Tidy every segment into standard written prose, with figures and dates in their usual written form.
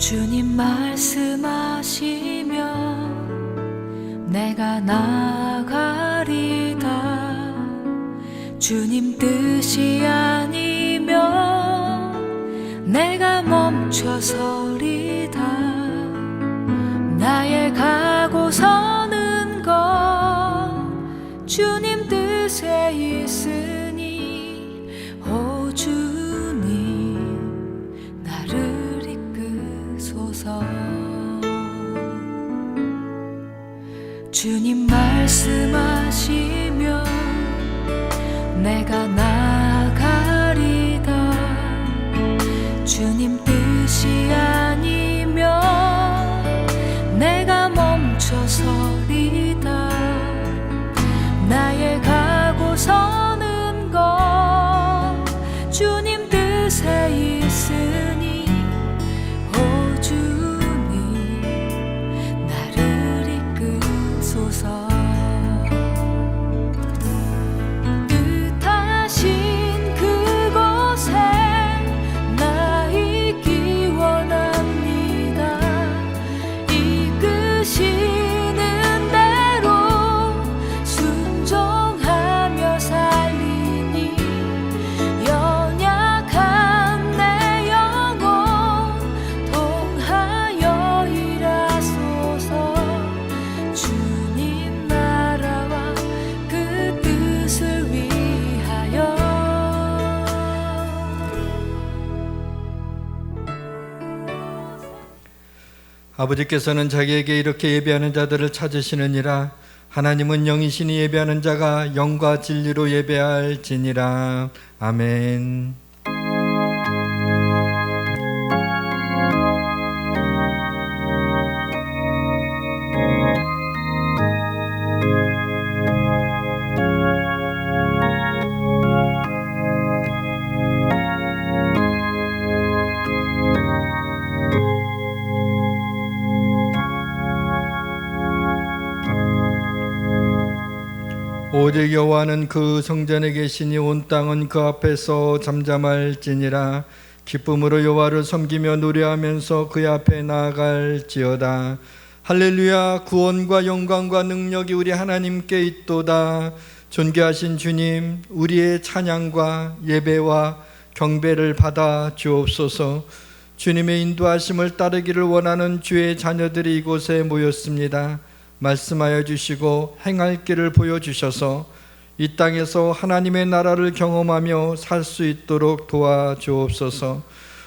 주님 말씀하시면 내가 나가리다. 주님 뜻이 아니면 내가 멈춰서리다. 나의 가고 서는 것 주님 뜻에 있으니 오 주님 나를 이끄소서. 주님 말씀하시면 내가 나가리다. 주님 뜻이 아니면 내가 멈춰서리다. 나의 가고 서는 것 주님 뜻에 있으니 오 주님 나를 이끄소서. 뜻하신 그곳에 나 있기 원합니다. 이끄시는 대로 순종하며 살리니 연약한 내 영혼 통하여 일하소서. 주님 나라와 그 뜻을 위하여. 아버지께서는 자기에게 이렇게 예배하는 자들을 찾으시느니라. 하나님은 영이시니 예배하는 자가 영과 진리로 예배할지니라. 아멘. 오직 여호와는 그 성전에 계시니 온 땅은 그 앞에서 잠잠할지니라. 기쁨으로 여호와를 섬기며 노래하면서 그의 앞에 나아갈지어다. 할렐루야. 구원과 영광과 능력이 우리 하나님께 있도다. 존귀하신 주님, 우리의 찬양과 예배와 경배를 받아 주옵소서. 주님의 인도하심을 따르기를 원하는 주의 자녀들이 이곳에 모였습니다. 말씀하여 주시고 행할 길을 보여주셔서 이 땅에서 하나님의 나라를 경험하며 살 수 있도록 도와주옵소서.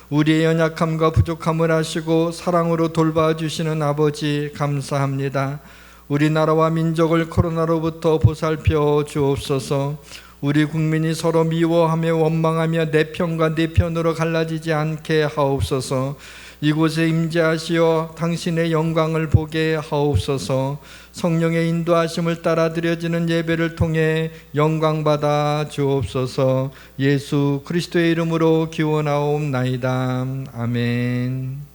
우리의 연약함과 부족함을 아시고 사랑으로 돌봐주시는 아버지 감사합니다. 우리나라와 민족을 코로나로부터 보살펴 주옵소서. 우리 국민이 서로 미워하며 원망하며 내 편과 네 편으로 갈라지지 않게 하옵소서. 이곳에 임재하시어 당신의 영광을 보게 하옵소서. 성령의 인도하심을 따라 드려지는 예배를 통해 영광받아 주옵소서. 예수 그리스도의 이름으로 기원하옵나이다. 아멘.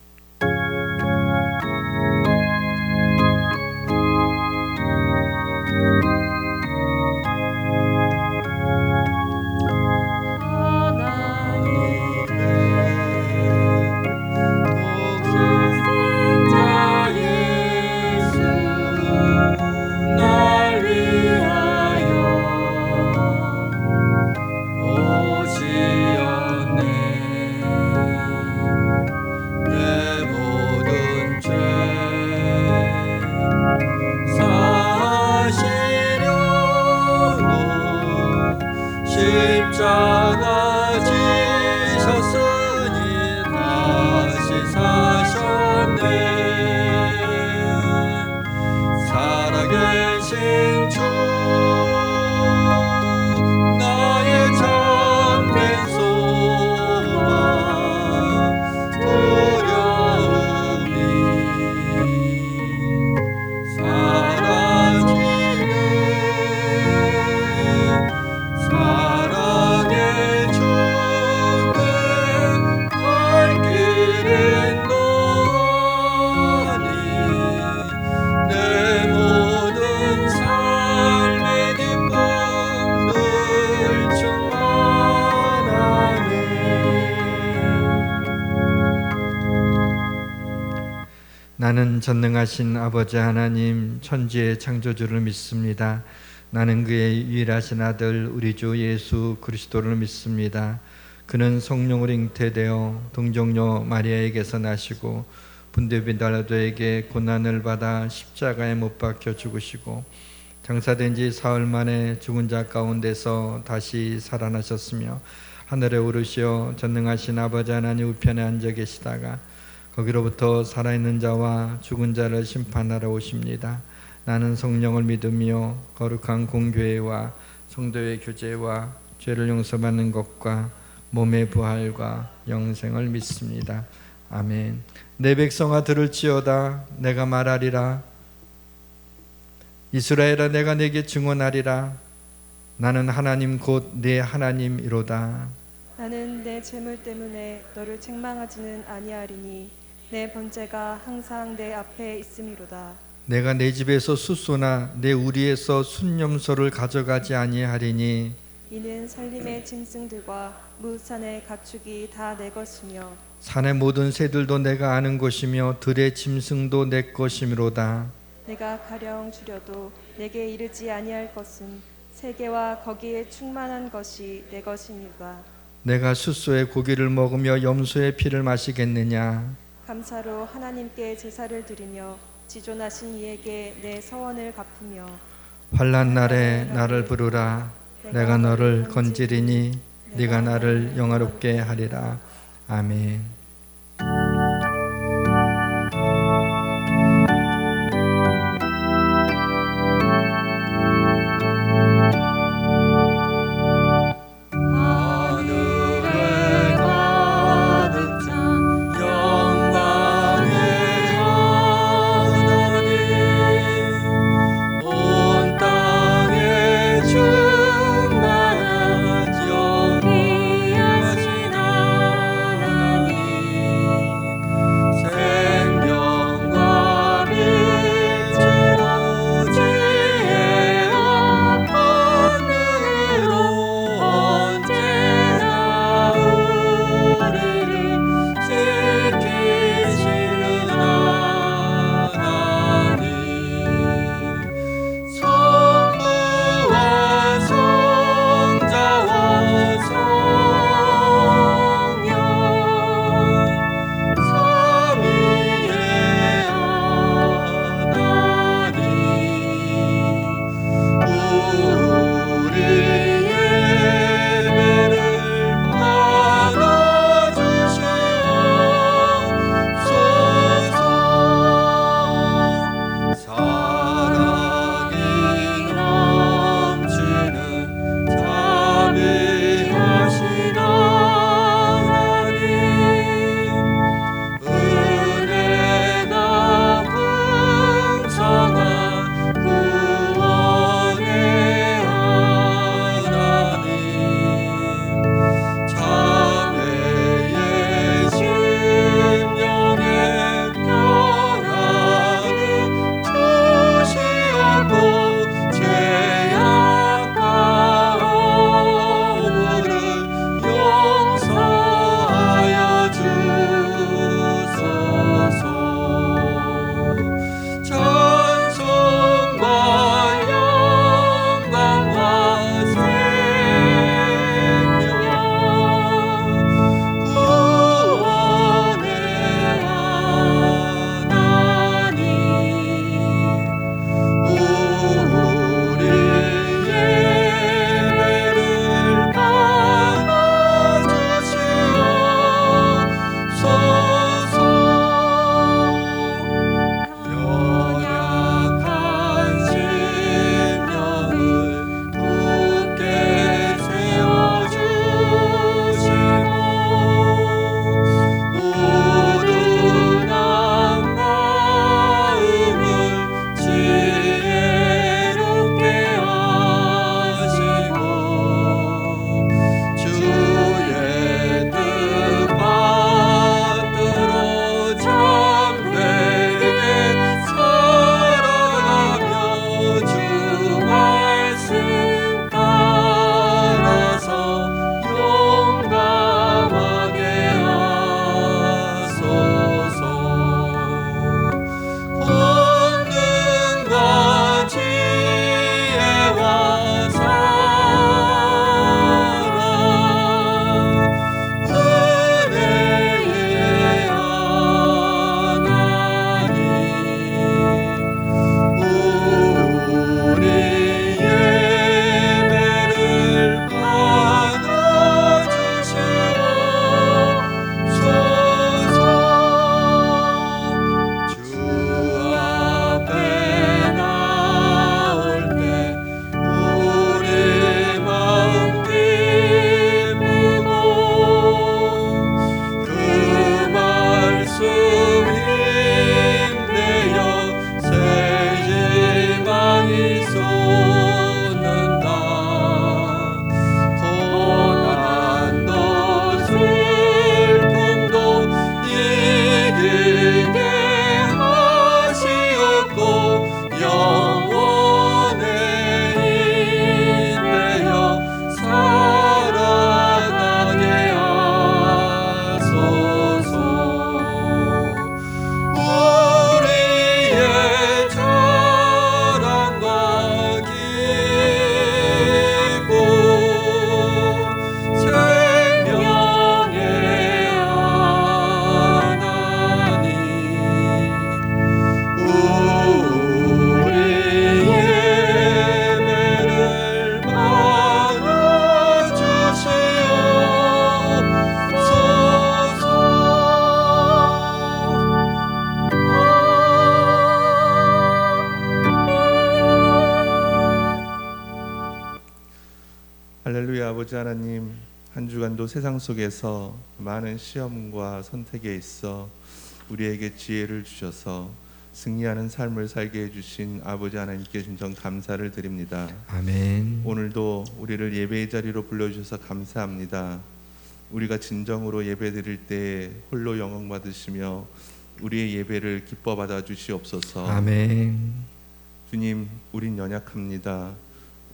오시었네. 나는 전능하신 아버지 하나님 천지의 창조주를 믿습니다. 나는 그의 유일하신 아들 우리 주 예수 그리스도를 믿습니다. 그는 성령으로 잉태되어 동정녀 마리아에게서 나시고 본디오 빌라도에게 고난을 받아 십자가에 못 박혀 죽으시고 장사된 지 사흘 만에 죽은 자 가운데서 다시 살아나셨으며 하늘에 오르시어 전능하신 아버지 하나님 우편에 앉아 계시다가 거기로부터 살아있는 자와 죽은 자를 심판하러 오십니다. 나는 성령을 믿으며 거룩한 공교회와 성도의 교제와 죄를 용서받는 것과 몸의 부활과 영생을 믿습니다. 아멘. 내 백성아 들을지어다. 내가 말하리라. 이스라엘아 내가 내게 증언하리라. 나는 하나님 곧 네 하나님이로다. 나는 내 재물 때문에 너를 책망하지는 아니하리니 내 번제가 항상 내 앞에 있음이로다. 내가 내 집에서 숫소나 내 우리에서 순염소를 가져가지 아니하리니 이는 살림의 짐승들과 무산의 가축이 다 내 것이며 산의 모든 새들도 내가 아는 것이며 들의 짐승도 내 것이미로다. 내가 가령 주려도 내게 이르지 아니할 것은 세계와 거기에 충만한 것이 내 것이니라. 내가 숫소의 고기를 먹으며 염소의 피를 마시겠느냐. 감사로 하나님께 제사를 드리며 지존하신 이에게 내 서원을 갚으며 환난 날에 나를 부르라. 내가 너를 건지리니 네가 나를 영화롭게 하리라. 아멘. 하늘에 가득 찬 영광의 하나님 온 땅에 충만한 영리하신 하나님 주간도 세상 속에서 많은 시험과 선택에 있어 우리에게 지혜를 주셔서 승리하는 삶을 살게 해주신 아버지 하나님께 진정 감사를 드립니다. 아멘. 오늘도 우리를 예배의 자리로 불러주셔서 감사합니다. 우리가 진정으로 예배 드릴 때 홀로 영광 받으시며 우리의 예배를 기뻐 받아 주시옵소서. 아멘. 주님, 우린 연약합니다.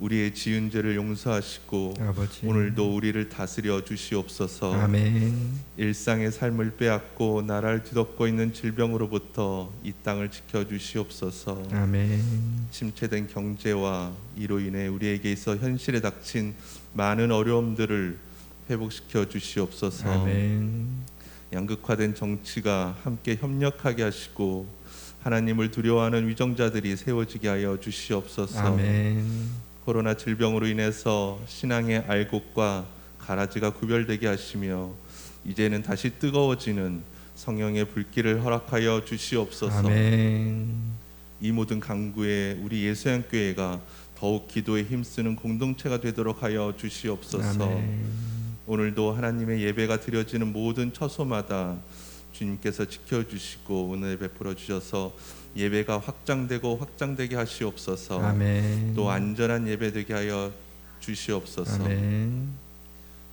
우리의 지은 죄를 용서하시고 아버지. 오늘도 우리를 다스려 주시옵소서. 아멘. 일상의 삶을 빼앗고 나라를 뒤덮고 있는 질병으로부터 이 땅을 지켜 주시옵소서. 아멘. 침체된 경제와 이로 인해 우리에게 있어 현실에 닥친 많은 어려움들을 회복시켜 주시옵소서. 아멘. 양극화된 정치가 함께 협력하게 하시고 하나님을 두려워하는 위정자들이 세워지게 하여 주시옵소서. 아멘. 코로나 질병으로 인해서 신앙의 알곡과 가라지가 구별되게 하시며 이제는 다시 뜨거워지는 성령의 불길을 허락하여 주시옵소서. 아멘. 이 모든 강구에 우리 예수양교회가 더욱 기도에 힘쓰는 공동체가 되도록 하여 주시옵소서. 아멘. 오늘도 하나님의 예배가 드려지는 모든 처소마다 주님께서 지켜주시고 은혜 베풀어 주셔서 예배가 확장되게 하시옵소서. 아멘. 또 안전한 예배 되게 하여 주시옵소서. 아멘.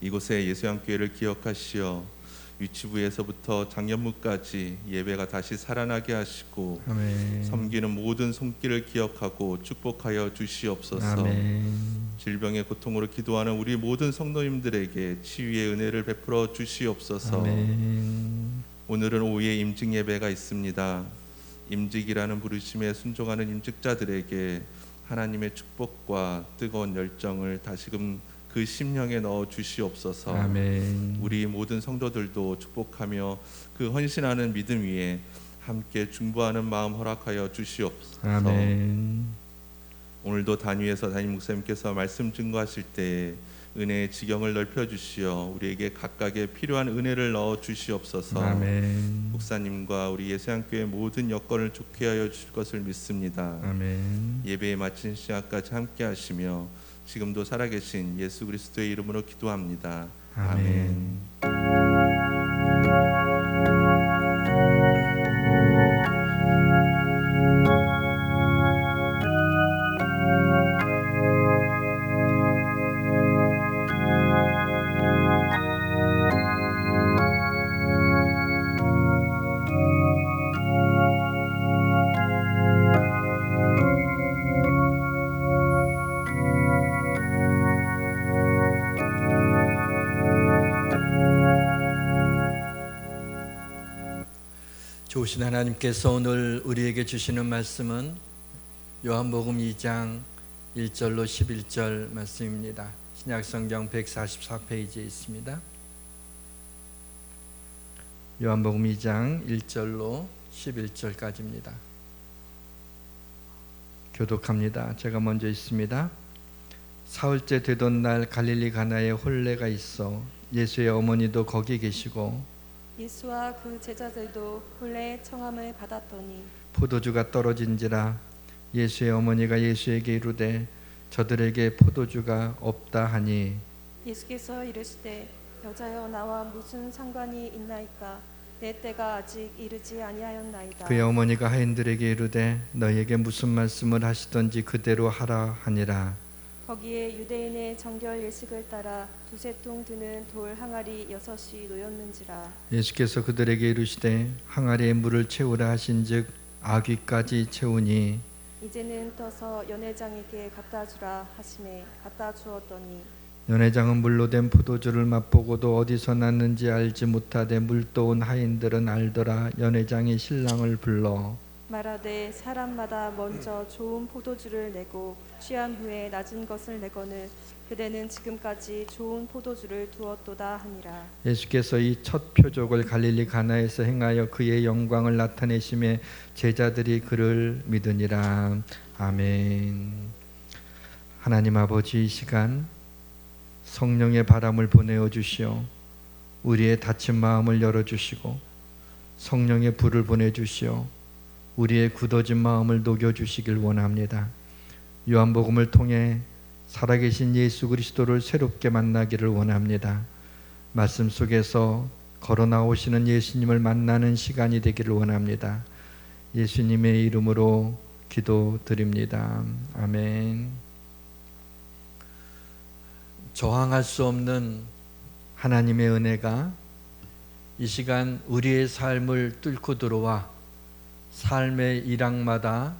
이곳에 예수양교회를 기억하시어 유치부에서부터 장년부까지 예배가 다시 살아나게 하시고 아멘. 섬기는 모든 손길을 기억하고 축복하여 주시옵소서. 아멘. 질병의 고통으로 기도하는 우리 모든 성도님들에게 치유의 은혜를 베풀어 주시옵소서. 아멘. 오늘은 오후에 임직 예배가 있습니다. 임직이라는 부르심에 순종하는 임직자들에게 하나님의 축복과 뜨거운 열정을 다시금 그 심령에 넣어 주시옵소서. 아멘. 우리 모든 성도들도 축복하며 그 헌신하는 믿음 위에 함께 중보하는 마음 허락하여 주시옵소서. 아멘. 오늘도 단위에서 담임 목사님께서 말씀 증거하실 때 은혜의 지경을 넓혀 주시어 우리에게 각각의 필요한 은혜를 넣어 주시옵소서. 아멘. 목사님과 우리 예수양교회 모든 여건을 좋게 하여 주실 것을 믿습니다. 아멘. 예배에 마친 시간까지 함께 하시며 지금도 살아계신 예수 그리스도의 이름으로 기도합니다. 아멘. 좋으신 하나님께서 오늘 우리에게 주시는 말씀은 요한복음 2장 1절로 11절 말씀입니다. 신약성경 144페이지에 있습니다. 요한복음 2장 1절로 11절까지입니다. 교독합니다. 제가 먼저 있습니다. 사흘째 되던 날 갈릴리 가나에 혼례가 있어 예수의 어머니도 거기 계시고 예수와 그 제자들도 혼례의 청함을 받았더니 포도주가 떨어진지라 예수의 어머니가 예수에게 이르되 저들에게 포도주가 없다 하니 예수께서 이르시되 여자여 나와 무슨 상관이 있나이까 내 때가 아직 이르지 아니하였나이다. 그의 어머니가 하인들에게 이르되 너희에게 무슨 말씀을 하시던지 그대로 하라 하니라. 거기에 유대인의 정결 예식을 따라 두세 통 드는 돌 항아리 6이 놓였는지라. 예수께서 그들에게 이르시되 항아리에 물을 채우라 하신즉 아귀까지 채우니 이제는 떠서 연회장에게 갖다 주라 하시매 갖다 주었더니 연회장은 물로 된 포도주를 맛보고도 어디서 났는지 알지 못하되 물떠온 하인들은 알더라. 연회장이 신랑을 불러 말하되 사람마다 먼저 좋은 포도주를 내고 취한 후에 낮은 것을 내거늘 그대는 지금까지 좋은 포도주를 두었도다 하니라. 예수께서 이 첫 표적을 갈릴리 가나에서 행하여 그의 영광을 나타내심에 제자들이 그를 믿으니라. 아멘. 하나님 아버지, 이 시간 성령의 바람을 보내어 주시어 우리의 닫힌 마음을 열어주시고 성령의 불을 보내주시어 우리의 굳어진 마음을 녹여주시길 원합니다. 요한복음을 통해 살아계신 예수 그리스도를 새롭게 만나기를 원합니다. 말씀 속에서 걸어 나오시는 예수님을 만나는 시간이 되기를 원합니다. 예수님의 이름으로 기도드립니다. 아멘. 저항할 수 없는 하나님의 은혜가 이 시간 우리의 삶을 뚫고 들어와 삶의 일항마다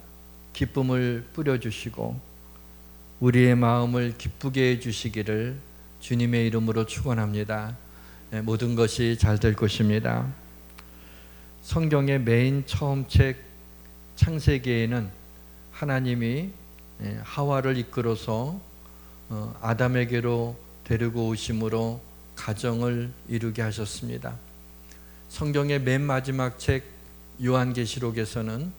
기쁨을 뿌려주시고 우리의 마음을 기쁘게 해주시기를 주님의 이름으로 축원합니다. 모든 것이 잘 될 것입니다. 성경의 맨 처음 책 창세기에는 하나님이 하와를 이끌어서 아담에게로 데리고 오심으로 가정을 이루게 하셨습니다. 성경의 맨 마지막 책 요한계시록에서는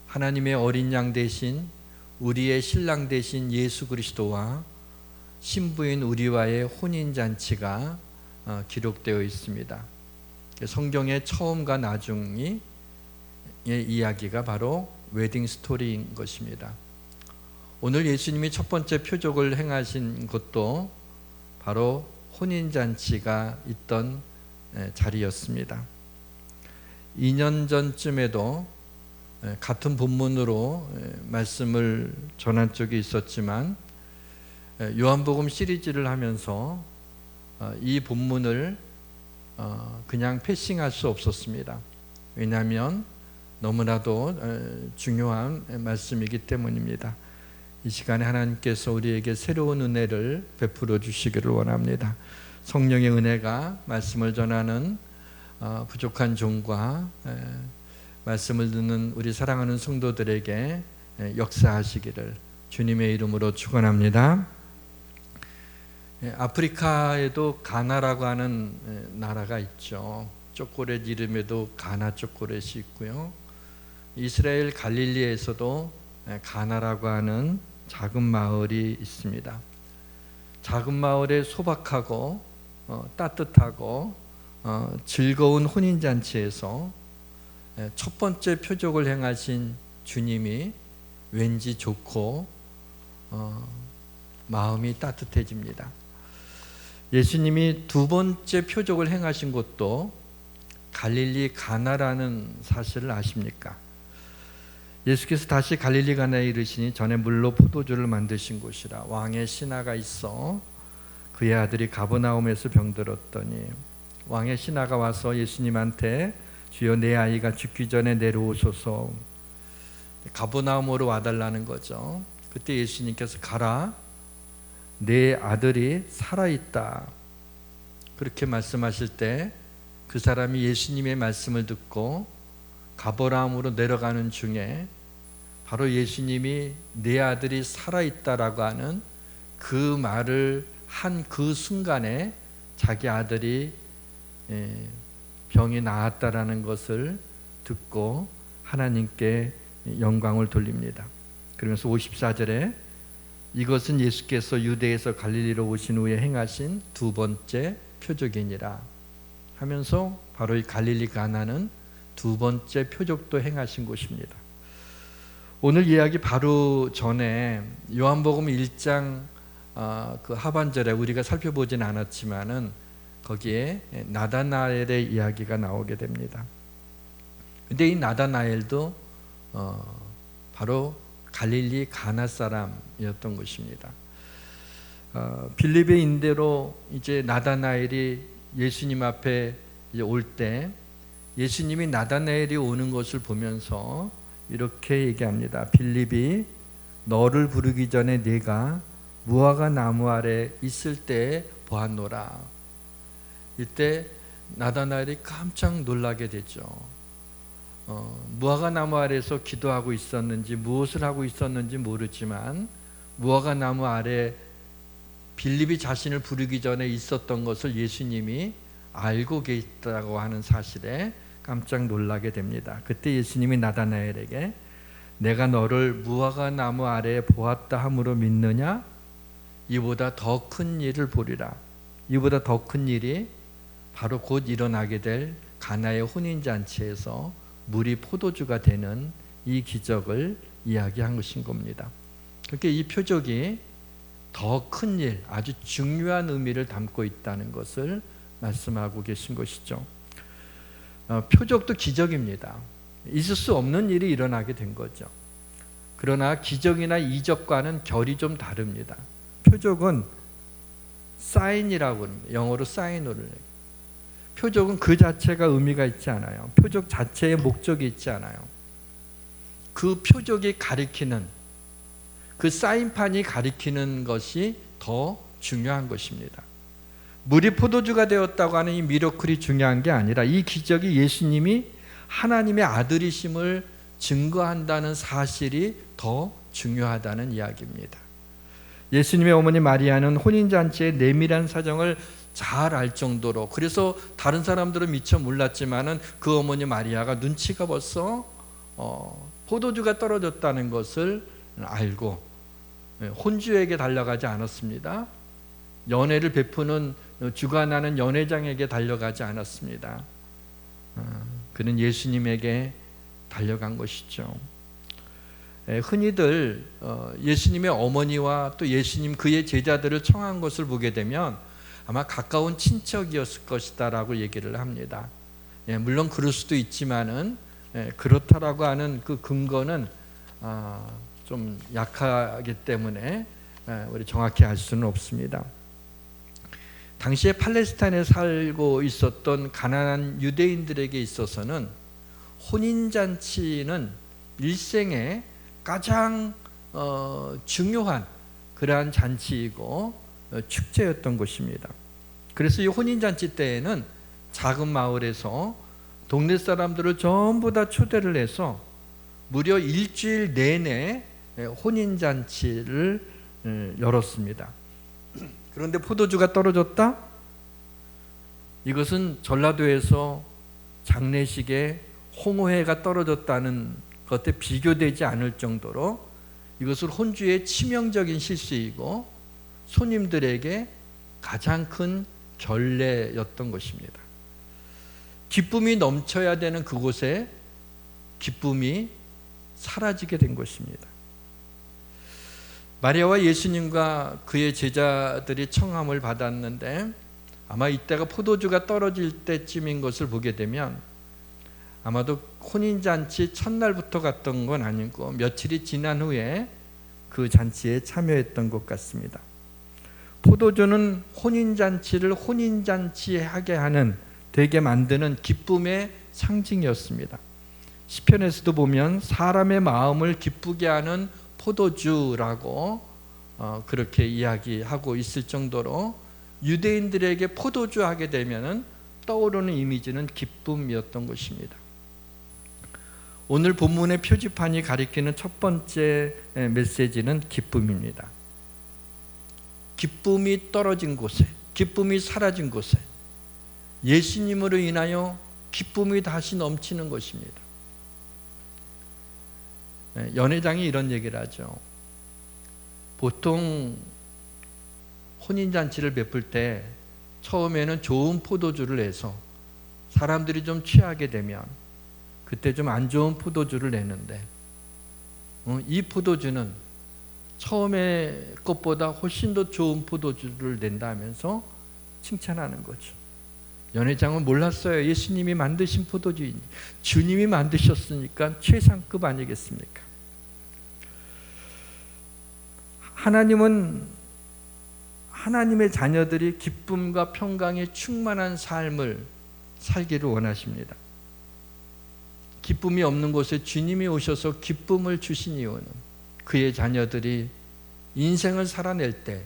하나님의 어린 양 대신 우리의 신랑 대신 예수 그리스도와 신부인 우리와의 혼인잔치가 기록되어 있습니다. 성경의 처음과 나중의 이야기가 바로 웨딩 스토리인 것입니다. 오늘 예수님이 첫 번째 표적을 행하신 것도 바로 혼인잔치가 있던 자리였습니다. 2년 전쯤에도 같은 본문으로 말씀을 전한 적이 있었지만 요한복음 시리즈를 하면서 이 본문을 그냥 패싱할 수 없었습니다. 왜냐하면 너무나도 중요한 말씀이기 때문입니다. 이 시간에 하나님께서 우리에게 새로운 은혜를 베풀어 주시기를 원합니다. 성령의 은혜가 말씀을 전하는 부족한 종과 말씀을 듣는 우리 사랑하는 성도들에게 역사하시기를 주님의 이름으로 축원합니다. 아프리카에도 가나라고 하는 나라가 있죠. 초콜릿 이름에도 가나 초콜릿이 있고요. 이스라엘 갈릴리에서도 가나라고 하는 작은 마을이 있습니다. 작은 마을에 소박하고 따뜻하고 즐거운 혼인잔치에서 첫 번째 표적을 행하신 주님이 왠지 좋고 마음이 따뜻해집니다. 예수님이 두 번째 표적을 행하신 곳도 갈릴리 가나라는 사실을 아십니까? 예수께서 다시 갈릴리 가나에 이르시니 전에 물로 포도주를 만드신 곳이라. 왕의 신하가 있어 그의 아들이 가버나움에서 병들었더니 왕의 신하가 와서 예수님한테 주여 내 아이가 죽기 전에 내려오소서. 가버나움으로 와달라는 거죠. 그때 예수님께서 가라, 내 아들이 살아있다, 그렇게 말씀하실 때 그 사람이 예수님의 말씀을 듣고 가버나움으로 내려가는 중에 바로 예수님이 내 아들이 살아있다라고 하는 그 말을 한 그 순간에 자기 아들이 병이 나았다라는 것을 듣고 하나님께 영광을 돌립니다. 그러면서 54절에 이것은 예수께서 유대에서 갈릴리로 오신 후에 행하신 두 번째 표적이니라 하면서 바로 이 갈릴리 가나는 두 번째 표적도 행하신 곳입니다. 오늘 이야기 바로 전에 요한복음 1장 그 하반절에 우리가 살펴보진 않았지만은 거기에 나다나엘의 이야기가 나오게 됩니다. 근데 이 나다나엘도 바로 갈릴리 가나 사람이었던 것입니다. 빌립의 인대로 이제 나다나엘이 예수님 앞에 올 때 예수님이 나다나엘이 오는 것을 보면서 이렇게 얘기합니다. 빌립이 너를 부르기 전에 네가 무화과 나무 아래 있을 때 보았노라. 이때 나다나엘이 깜짝 놀라게 되죠. 무화과 나무 아래에서 기도하고 있었는지 무엇을 하고 있었는지 모르지만 무화과 나무 아래 빌립이 자신을 부르기 전에 있었던 것을 예수님이 알고 계시다고 하는 사실에 깜짝 놀라게 됩니다. 그때 예수님이 나다나엘에게 내가 너를 무화과 나무 아래에 보았다 함으로 믿느냐? 이보다 더 큰 일을 보리라. 이보다 더 큰 일이 바로 곧 일어나게 될 가나의 혼인잔치에서 물이 포도주가 되는 이 기적을 이야기한 것인 겁니다. 그렇게 이 표적이 더 큰 일, 아주 중요한 의미를 담고 있다는 것을 말씀하고 계신 것이죠. 표적도 기적입니다. 있을 수 없는 일이 일어나게 된 거죠. 그러나 기적이나 이적과는 결이 좀 다릅니다. 표적은 사인이라고 합니다. 영어로 사인을. 표적은 그 자체가 의미가 있지 않아요. 표적 자체에 목적이 있지 않아요. 그 표적이 가리키는, 그 사인판이 가리키는 것이 더 중요한 것입니다. 물이 포도주가 되었다고 하는 이 미러클이 중요한 게 아니라 이 기적이 예수님이 하나님의 아들이심을 증거한다는 사실이 더 중요하다는 이야기입니다. 예수님의 어머니 마리아는 혼인잔치의 내밀한 사정을 잘 알 정도로, 그래서 다른 사람들은 미처 몰랐지만은 그 어머니 마리아가 눈치가 벌써 포도주가 떨어졌다는 것을 알고 혼주에게 달려가지 않았습니다. 연애를 베푸는 주관하는 연회장에게 달려가지 않았습니다. 그는 예수님에게 달려간 것이죠. 흔히들 예수님의 어머니와 또 예수님 그의 제자들을 청한 것을 보게 되면 아마 가까운 친척이었을 것이다 라고 얘기를 합니다. 물론 그럴 수도 있지만은 그렇다라고 하는 그 근거는 좀 약하기 때문에 우리 정확히 알 수는 없습니다. 당시에 팔레스타인에 살고 있었던 가난한 유대인들에게 있어서는 혼인잔치는 일생에 가장 중요한 그러한 잔치이고 축제였던 것입니다. 그래서 이 혼인잔치 때에는 작은 마을에서 동네 사람들을 전부 다 초대를 해서 무려 일주일 내내 혼인잔치를 열었습니다. 그런데 포도주가 떨어졌다? 이것은 전라도에서 장례식에 홍어회가 떨어졌다는 것에 비교되지 않을 정도로 이것은 혼주의 치명적인 실수이고 손님들에게 가장 큰 결례였던 것입니다. 기쁨이 넘쳐야 되는 그곳에 기쁨이 사라지게 된 것입니다. 마리아와 예수님과 그의 제자들이 청함을 받았는데 아마 이때가 포도주가 떨어질 때쯤인 것을 보게 되면 아마도 혼인잔치 첫날부터 갔던 건 아니고 며칠이 지난 후에 그 잔치에 참여했던 것 같습니다. 포도주는 혼인잔치를 혼인잔치하게 하는, 되게 만드는 기쁨의 상징이었습니다. 시편에서도 보면 사람의 마음을 기쁘게 하는 포도주라고 그렇게 이야기하고 있을 정도로 유대인들에게 포도주 하게 되면 떠오르는 이미지는 기쁨이었던 것입니다. 오늘 본문의 표지판이 가리키는 첫 번째 메시지는 기쁨입니다. 기쁨이 떨어진 곳에, 기쁨이 사라진 곳에 예수님으로 인하여 기쁨이 다시 넘치는 것입니다. 연회장이 이런 얘기를 하죠. 보통 혼인잔치를 베풀 때 처음에는 좋은 포도주를 내서 사람들이 좀 취하게 되면 그때 좀 안 좋은 포도주를 내는데 이 포도주는 처음에 것보다 훨씬 더 좋은 포도주를 낸다면서 칭찬하는 거죠. 연회장은 몰랐어요. 예수님이 만드신 포도주인지 주님이 만드셨으니까 최상급 아니겠습니까? 하나님은 하나님의 자녀들이 기쁨과 평강에 충만한 삶을 살기를 원하십니다. 기쁨이 없는 곳에 주님이 오셔서 기쁨을 주신 이유는 그의 자녀들이 인생을 살아낼 때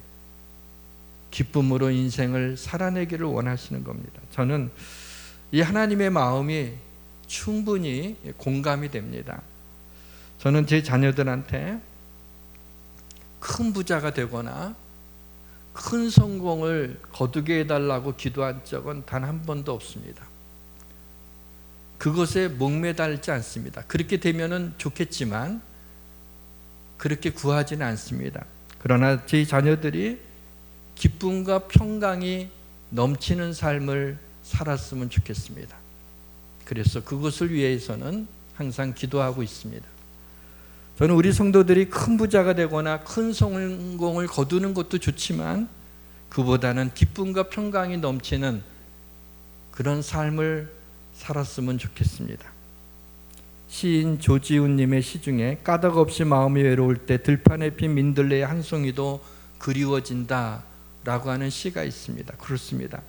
기쁨으로 인생을 살아내기를 원하시는 겁니다. 저는 이 하나님의 마음이 충분히 공감이 됩니다. 저는 제 자녀들한테 큰 부자가 되거나 큰 성공을 거두게 해달라고 기도한 적은 단 한 번도 없습니다. 그것에 목매달지 않습니다. 그렇게 되면은 좋겠지만 그렇게 구하지는 않습니다. 그러나 제 자녀들이 기쁨과 평강이 넘치는 삶을 살았으면 좋겠습니다. 그래서 그것을 위해서는 항상 기도하고 있습니다. 저는 우리 성도들이 큰 부자가 되거나 큰 성공을 거두는 것도 좋지만 그보다는 기쁨과 평강이 넘치는 그런 삶을 살았으면 좋겠습니다. 시인 조지훈님의 시 중에 까닭 없이 마음이 외로울 때 들판에 핀 민들레의 한 송이도 그리워진다 라고 하는 시가 있습니다. 그렇습니다.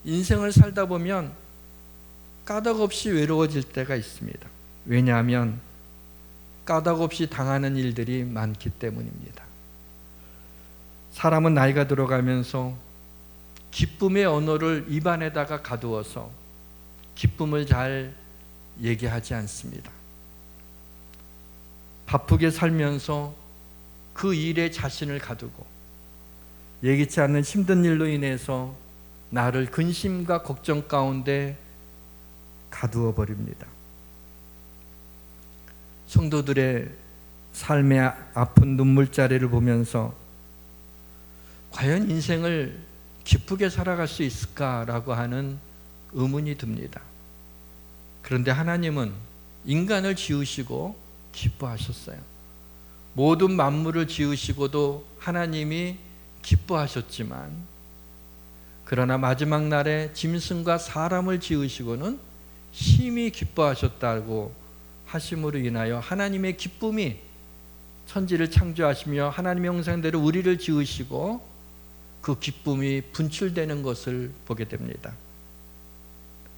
인생을 살다 보면 까닭 없이 외로워질 때가 있습니다. 왜냐하면 까닭 없이 당하는 일들이 많기 때문입니다. 사람은 나이가 들어가면서 기쁨의 언어를 입안에다가 가두어서 기쁨을 잘 얘기하지 않습니다. 바쁘게 살면서 그 일에 자신을 가두고 예기치 않는 힘든 일로 인해서 나를 근심과 걱정 가운데 가두어 버립니다. 성도들의 삶의 아픈 눈물자리를 보면서 과연 인생을 기쁘게 살아갈 수 있을까라고 하는 의문이 듭니다. 그런데 하나님은 인간을 지으시고 기뻐하셨어요. 모든 만물을 지으시고도 하나님이 기뻐하셨지만, 그러나 마지막 날에 짐승과 사람을 지으시고는 심히 기뻐하셨다고 하심으로 인하여 하나님의 기쁨이 천지를 창조하시며 하나님의 형상대로 우리를 지으시고 그 기쁨이 분출되는 것을 보게 됩니다.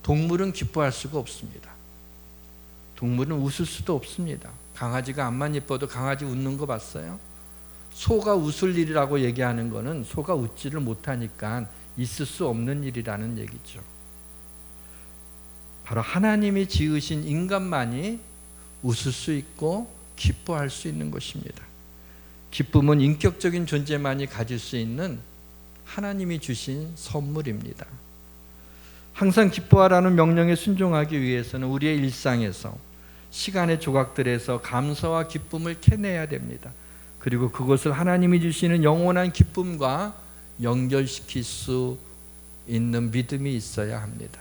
동물은 기뻐할 수가 없습니다. 동물은 웃을 수도 없습니다. 강아지가 앞만 예뻐도 강아지 웃는 거 봤어요? 소가 웃을 일이라고 얘기하는 거는 소가 웃지를 못하니까 있을 수 없는 일이라는 얘기죠. 바로 하나님이 지으신 인간만이 웃을 수 있고 기뻐할 수 있는 것입니다. 기쁨은 인격적인 존재만이 가질 수 있는 하나님이 주신 선물입니다. 항상 기뻐하라는 명령에 순종하기 위해서는 우리의 일상에서 시간의 조각들에서 감사와 기쁨을 캐내야 됩니다. 그리고 그것을 하나님이 주시는 영원한 기쁨과 연결시킬 수 있는 믿음이 있어야 합니다.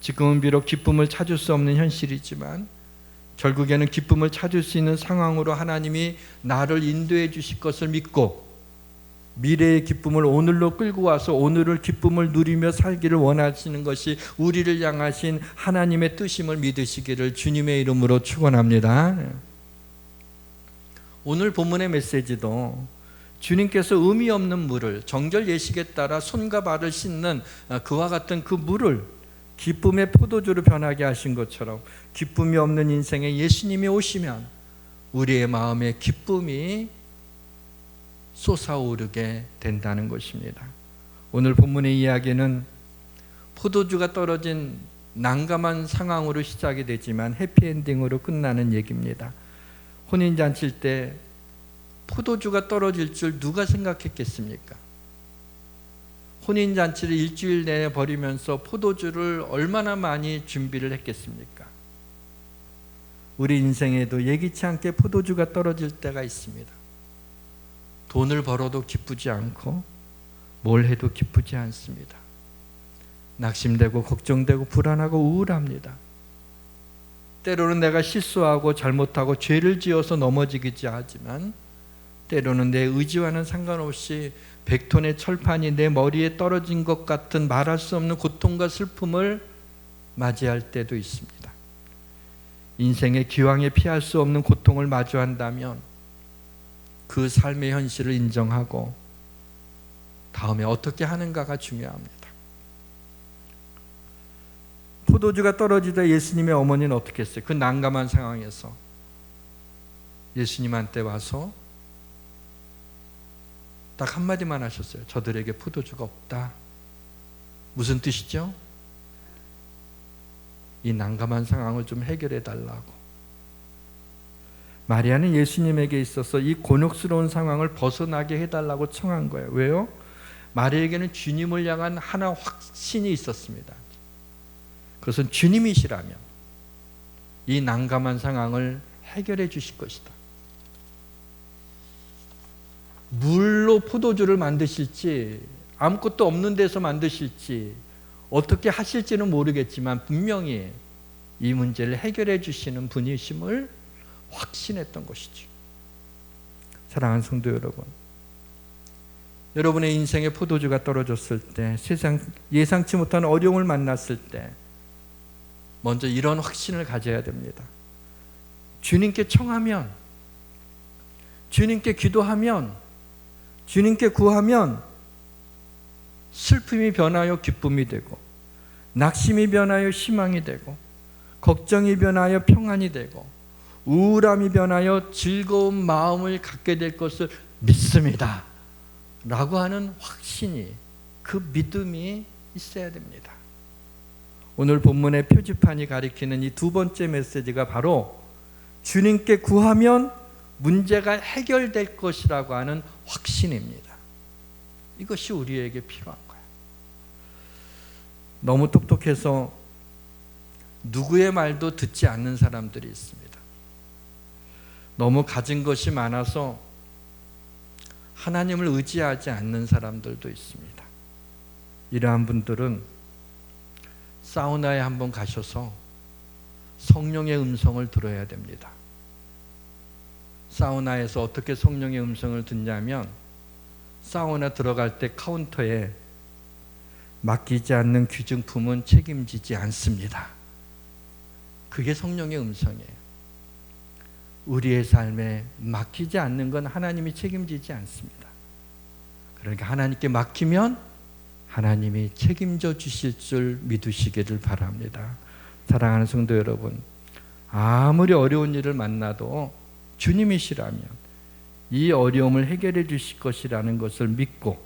지금은 비록 기쁨을 찾을 수 없는 현실이지만 결국에는 기쁨을 찾을 수 있는 상황으로 하나님이 나를 인도해 주실 것을 믿고 미래의 기쁨을 오늘로 끌고 와서 오늘을 기쁨을 누리며 살기를 원하시는 것이 우리를 향하신 하나님의 뜻임을 믿으시기를 주님의 이름으로 축원합니다. 오늘 본문의 메시지도 주님께서 의미 없는 물을 정결 예식에 따라 손과 발을 씻는 그와 같은 그 물을 기쁨의 포도주로 변하게 하신 것처럼 기쁨이 없는 인생에 예수님이 오시면 우리의 마음에 기쁨이 솟아오르게 된다는 것입니다. 오늘 본문의 이야기는 포도주가 떨어진 난감한 상황으로 시작이 되지만 해피엔딩으로 끝나는 얘기입니다. 혼인잔치일 때 포도주가 떨어질 줄 누가 생각했겠습니까? 혼인잔치를 일주일 내내 벌이면서 포도주를 얼마나 많이 준비를 했겠습니까? 우리 인생에도 예기치 않게 포도주가 떨어질 때가 있습니다. 돈을 벌어도 기쁘지 않고 뭘 해도 기쁘지 않습니다. 낙심되고 걱정되고 불안하고 우울합니다. 때로는 내가 실수하고 잘못하고 죄를 지어서 넘어지기도 하지만 때로는 내 의지와는 상관없이 100톤의 철판이 내 머리에 떨어진 것 같은 말할 수 없는 고통과 슬픔을 맞이할 때도 있습니다. 인생의 기왕에 피할 수 없는 고통을 마주한다면 그 삶의 현실을 인정하고 다음에 어떻게 하는가가 중요합니다. 포도주가 떨어지다 예수님의 어머니는 어떻게 했어요? 그 난감한 상황에서 예수님한테 와서 딱 한마디만 하셨어요. 저들에게 포도주가 없다. 무슨 뜻이죠? 이 난감한 상황을 좀 해결해 달라고. 마리아는 예수님에게 있어서 이 곤욕스러운 상황을 벗어나게 해달라고 청한 거예요. 왜요? 마리아에게는 주님을 향한 하나 확신이 있었습니다. 그것은 주님이시라면 이 난감한 상황을 해결해 주실 것이다. 물로 포도주를 만드실지 아무것도 없는 데서 만드실지 어떻게 하실지는 모르겠지만 분명히 이 문제를 해결해 주시는 분이심을 확신했던 것이지. 사랑하는 성도 여러분, 여러분의 인생에 포도주가 떨어졌을 때, 세상 예상치 못한 어려움을 만났을 때 먼저 이런 확신을 가져야 됩니다. 주님께 청하면, 주님께 기도하면, 주님께 구하면 슬픔이 변하여 기쁨이 되고, 낙심이 변하여 희망이 되고, 걱정이 변하여 평안이 되고, 우울함이 변하여 즐거운 마음을 갖게 될 것을 믿습니다 라고 하는 확신이, 그 믿음이 있어야 됩니다. 오늘 본문의 표지판이 가리키는 이 두 번째 메시지가 바로 주님께 구하면 문제가 해결될 것이라고 하는 확신입니다. 이것이 우리에게 필요한 거예요. 너무 똑똑해서 누구의 말도 듣지 않는 사람들이 있습니다. 너무 가진 것이 많아서 하나님을 의지하지 않는 사람들도 있습니다. 이러한 분들은 사우나에 한번 가셔서 성령의 음성을 들어야 됩니다. 사우나에서 어떻게 성령의 음성을 듣냐면, 사우나 들어갈 때 카운터에 맡기지 않는 귀중품은 책임지지 않습니다. 그게 성령의 음성이에요. 우리의 삶에 맡기지 않는 건 하나님이 책임지지 않습니다. 그러니까 하나님께 맡기면 하나님이 책임져 주실 줄 믿으시기를 바랍니다. 사랑하는 성도 여러분, 아무리 어려운 일을 만나도 주님이시라면 이 어려움을 해결해 주실 것이라는 것을 믿고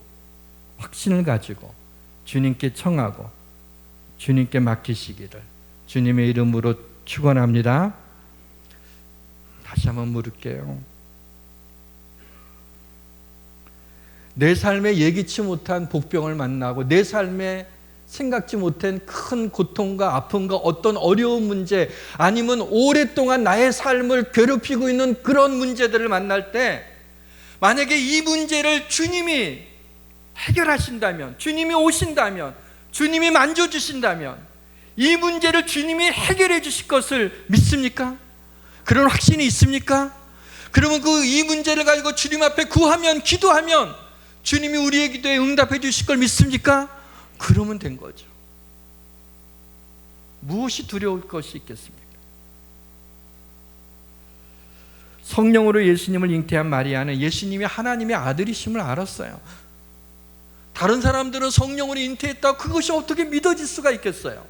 확신을 가지고 주님께 청하고 주님께 맡기시기를 주님의 이름으로 축원합니다. 다시 한번 물을게요. 내 삶에 예기치 못한 복병을 만나고 내 삶에 생각지 못한 큰 고통과 아픔과 어떤 어려운 문제, 아니면 오랫동안 나의 삶을 괴롭히고 있는 그런 문제들을 만날 때, 만약에 이 문제를 주님이 해결하신다면, 주님이 오신다면, 주님이 만져주신다면 이 문제를 주님이 해결해 주실 것을 믿습니까? 그런 확신이 있습니까? 그러면 이 문제를 가지고 주님 앞에 구하면, 기도하면 주님이 우리의 기도에 응답해 주실 걸 믿습니까? 그러면 된 거죠. 무엇이 두려울 것이 있겠습니까? 성령으로 예수님을 잉태한 마리아는 예수님이 하나님의 아들이심을 알았어요. 다른 사람들은 성령으로 잉태했다고 그것이 어떻게 믿어질 수가 있겠어요?